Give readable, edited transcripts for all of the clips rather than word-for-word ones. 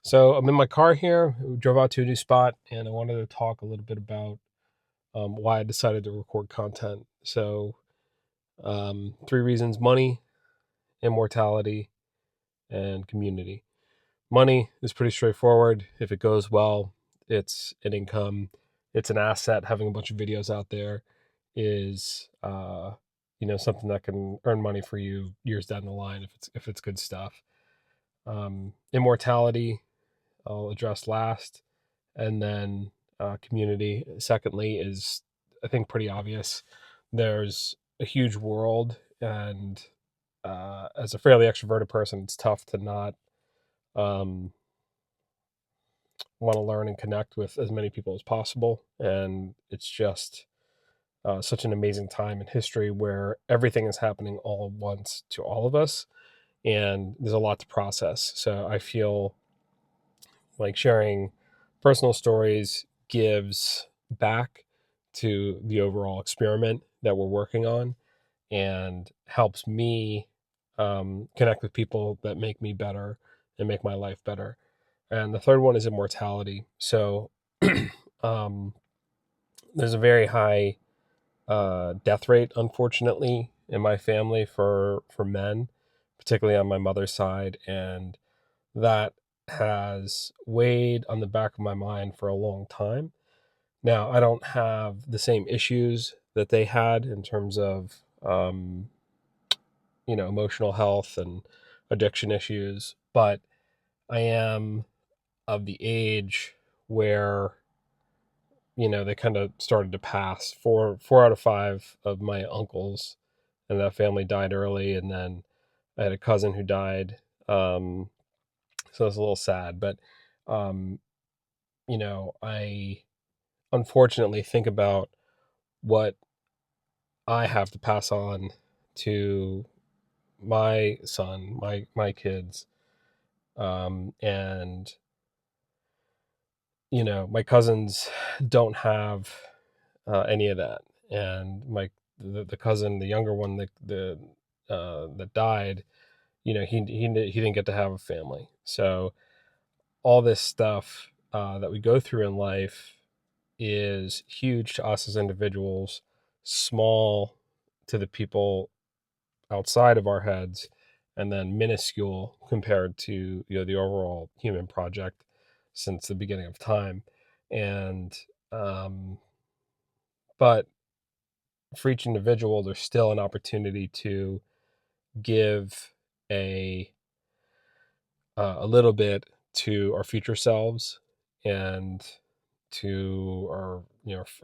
So I'm in my car here. We drove out to a new spot, and I wanted to talk a little bit about why I decided to record content. So, three reasons: money, immortality, and community. Money is pretty straightforward. If it goes well, it's an income, it's an asset. Having a bunch of videos out there is, something that can earn money for you years down the line if it's good stuff. Immortality, I'll address last, and then community. Secondly, is I think pretty obvious. There's a huge world, and as a fairly extroverted person, it's tough to not um, want to learn and connect with as many people as possible. And it's just such an amazing time in history where everything is happening all at once to all of us, and there's a lot to process. So I feel like sharing personal stories gives back to the overall experiment that we're working on and helps me connect with people that make me better and make my life better. And the third one is immortality. So um, there's a very high death rate, unfortunately, in my family for men, particularly on my mother's side, and that has weighed on the back of my mind for a long time. Now, I don't have the same issues that they had in terms of, emotional health and addiction issues, but I am of the age where, they kind of started to pass. Four out of five of my uncles and that family died early, and then I had a cousin who died. So it's a little sad, but um, I unfortunately think about what I have to pass on to my son, my kids, and my cousins don't have any of that, and the cousin, the younger one, that died, he didn't get to have a family. So all this stuff that we go through in life is huge to us as individuals, small to the people outside of our heads, and then minuscule compared to the overall human project since the beginning of time. And um, but for each individual, there's still an opportunity to give a a little bit to our future selves and to our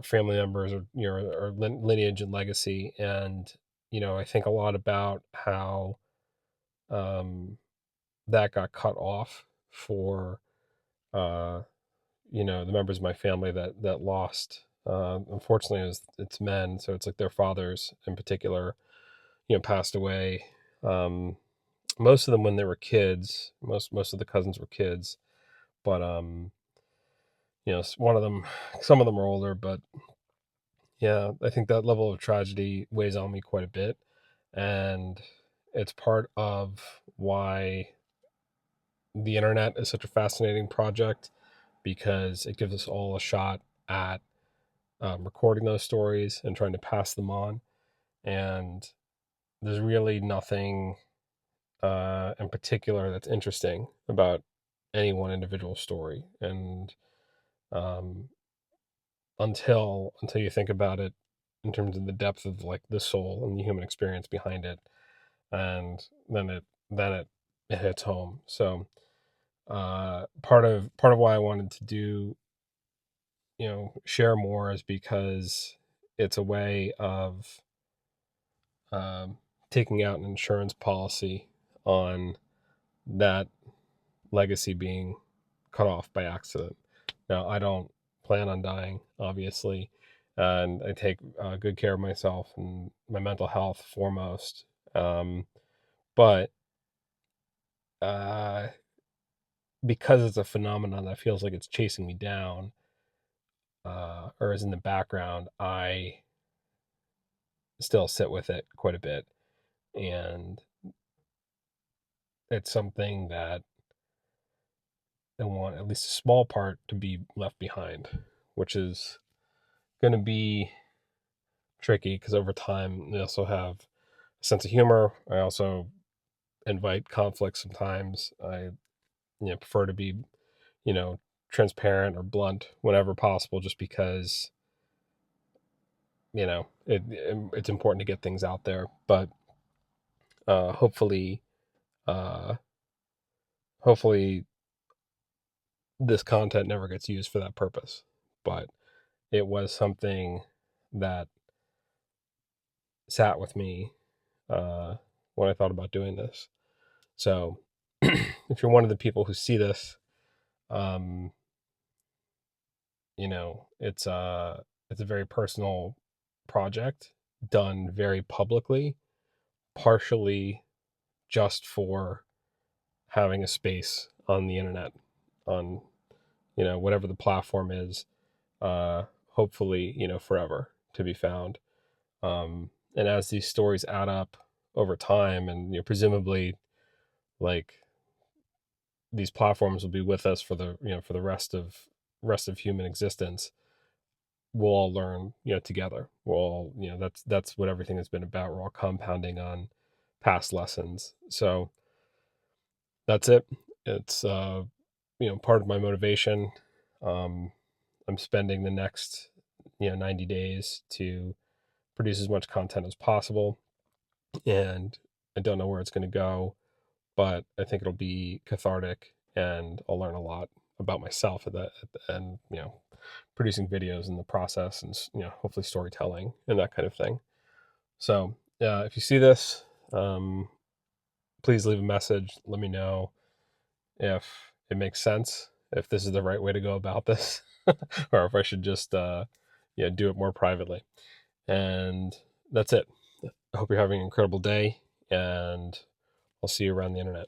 family members, or our lineage and legacy. And I think a lot about how um, that got cut off for uh, the members of my family that lost. Unfortunately, it's men, so it's like their fathers in particular, passed away. Um, most of them when they were kids. Most of the cousins were kids, but one of them, some of them are older, but yeah, I think that level of tragedy weighs on me quite a bit, and it's part of why the internet is such a fascinating project, because it gives us all a shot at recording those stories and trying to pass them on. And there's really nothing in particular that's interesting about any one individual story, and um, until you think about it in terms of the depth of like the soul and the human experience behind it, and then it hits home. So part of why I wanted to do share more is because it's a way of um, taking out an insurance policy on that legacy being cut off by accident. Now, I don't plan on dying, obviously, and I take good care of myself and my mental health foremost. But uh, because it's a phenomenon that feels like it's chasing me down, or is in the background, I still sit with it quite a bit. And it's something that I want at least a small part to be left behind, which is going to be tricky because over time I also have a sense of humor. I also invite conflict sometimes. I prefer to be you know transparent or blunt whenever possible, just because it's important to get things out there. But hopefully, uh, hopefully this content never gets used for that purpose. But it was something that sat with me when I thought about doing this. So if you're one of the people who see this, um, it's a very personal project done very publicly, partially just for having a space on the internet, on whatever the platform is, hopefully forever to be found. And as these stories add up over time, and presumably, like, these platforms will be with us for the for the rest of human existence, we'll all learn together. We'll all that's what everything has been about. We're all compounding on past lessons. So that's it. It's part of my motivation. um I'm spending the next 90 days to produce as much content as possible, and I don't know where it's going to go, but I think it'll be cathartic, and I'll learn a lot about myself and producing videos in the process, and hopefully storytelling and that kind of thing. So if you see this, please leave a message. Let me know if it makes sense, if this is the right way to go about this, or if I should just do it more privately. And that's it. I hope you're having an incredible day, and I'll see you around the internet.